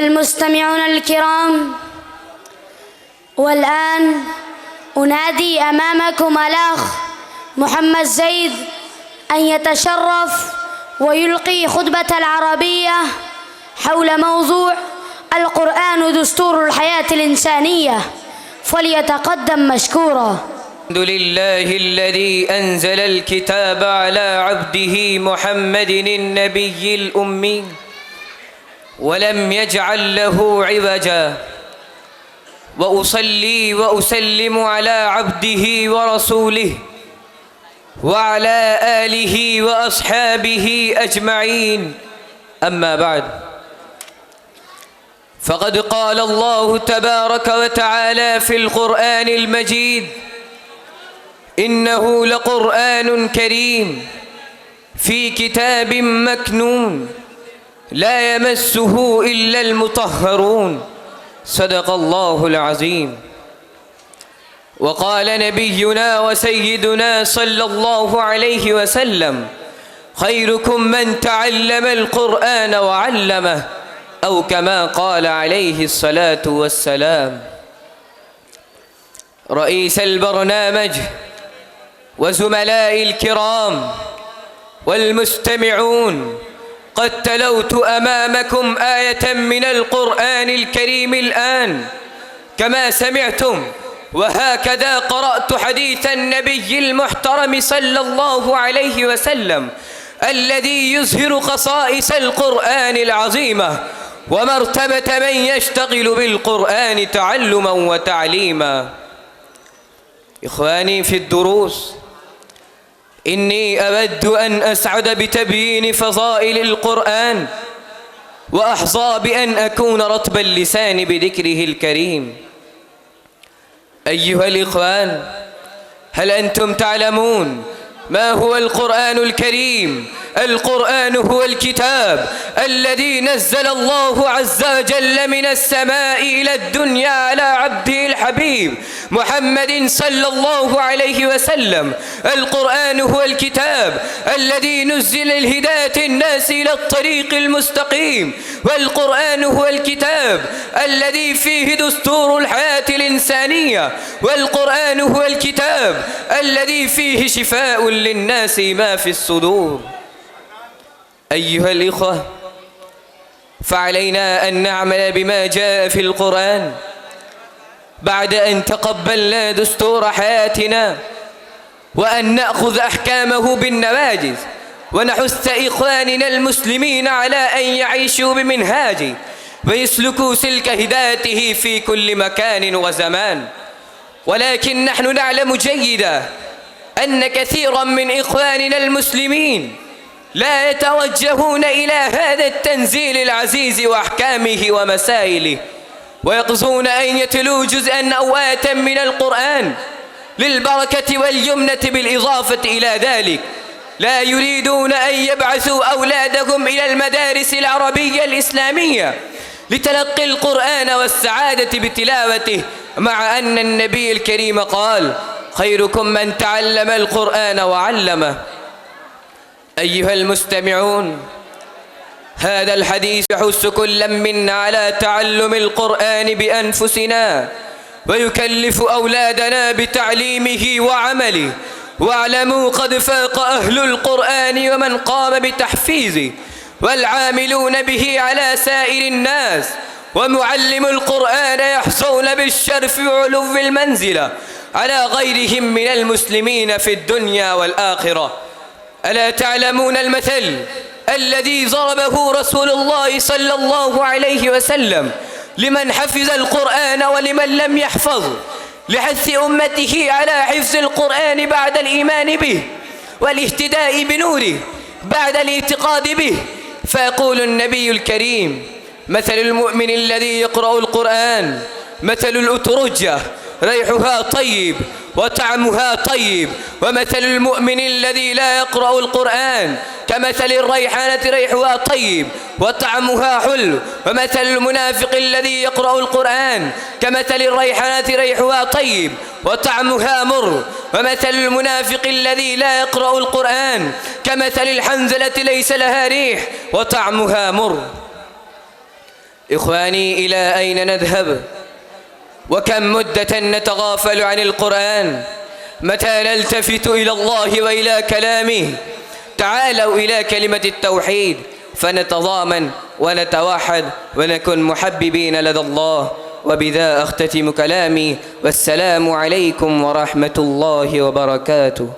المستمعون الكرام، والآن أنادي أمامكم الأخ محمد زيد أن يتشرف ويلقي خطبة العربية حول موضوع القرآن دستور الحياة الإنسانية، فليتقدم مشكورا. الحمد لله الذي أنزل الكتاب على عبده محمد النبي الأمي ولم يجعل له عوجا، وأصلي وأسلم على عبده ورسوله وعلى آله وأصحابه أجمعين، أما بعد، فقد قال الله تبارك وتعالى في القرآن المجيد: إنه لقرآن كريم في كتاب مكنون لا يمسه إلا المطهرون، صدق الله العظيم. وقال نبينا وسيدنا صلى الله عليه وسلم: خيركم من تعلم القرآن وعلمه، أو كما قال عليه الصلاة والسلام. رئيس البرنامج وزملائي الكرام والمستمعون، قد تلوت أمامكم آية من القرآن الكريم الآن كما سمعتم، وهكذا قرأت حديث النبي المحترم صلى الله عليه وسلم الذي يظهر خصائص القرآن العظيمة ومرتبة من يشتغل بالقرآن تعلما وتعليما. إخواني في الدروس، إني أود أن أسعد بتبيين فضائل القرآن، وأحظى بأن أكون رطب اللسان بذكره الكريم. أيها الإخوان، هل أنتم تعلمون ما هو القرآن الكريم؟ القرآن هو الكتاب الذي نزل الله عز وجل من السماء إلى الدنيا على عبده الحبيب محمد صلى الله عليه وسلم. القرآن هو الكتاب الذي نزل لهداية الناس إلى الطريق المستقيم، والقرآن هو الكتاب الذي فيه دستور الحياة الإنسانية، والقرآن هو الكتاب الذي فيه شفاء للناس ما في الصدور. أيها الإخوة، فعلينا أن نعمل بما جاء في القرآن بعد أن تقبلنا دستور حياتنا، وأن نأخذ أحكامه بالنواجذ، ونحث إخواننا المسلمين على أن يعيشوا بمنهاجه ويسلكوا سلك هدايته في كل مكان وزمان. ولكن نحن نعلم جيدا أن كثيرا من إخواننا المسلمين لا يتوجهون إلى هذا التنزيل العزيز وأحكامه ومسائله، ويقصدون أن يتلوا جزءا أو آية من القرآن للبركة واليمنة، بالإضافة إلى ذلك لا يريدون أن يبعثوا أولادهم إلى المدارس العربية الإسلامية لتلقي القرآن والسعادة بتلاوته، مع أن النبي الكريم قال: خيركم من تعلم القرآن وعلمه. أيها المستمعون، هذا الحديث يحث كل منا على تعلم القرآن بأنفسنا، ويكلف أولادنا بتعليمه وعمله. واعلموا قد فاق أهل القرآن ومن قام بتحفيظه والعاملون به على سائر الناس، ومعلم القرآن يحظون بالشرف وعلو المنزلة على غيرهم من المسلمين في الدنيا والآخرة. ألا تعلمون المثل الذي ضربه رسول الله صلى الله عليه وسلم لمن حفظ القرآن ولمن لم يحفظ، لحث أمته على حفظ القرآن بعد الإيمان به والاهتداء بنوره بعد الاعتقاد به؟ فيقول النبي الكريم: مثل المؤمن الذي يقرأ القرآن مثل الأترجة ريحها طيب وطعمها طيب، ومثل المؤمن الذي لا يقرأ القرآن كمثل الريحانة ريحها طيب وطعمها حلو، ومثل المنافق الذي يقرأ القرآن كمثل الريحانة ريحها طيب وطعمها مر، ومثل المنافق الذي لا يقرأ القرآن كمثل الحنزلة ليس لها ريح وطعمها مر. إخواني، إلى أين نذهب؟ وكم مدة نتغافل عن القرآن؟ متى نلتفت إلى الله وإلى كلامه؟ تعالوا إلى كلمة التوحيد فنتضامن ونتوحد ونكن محببين لدى الله. وبذا أختتم كلامي، والسلام عليكم ورحمة الله وبركاته.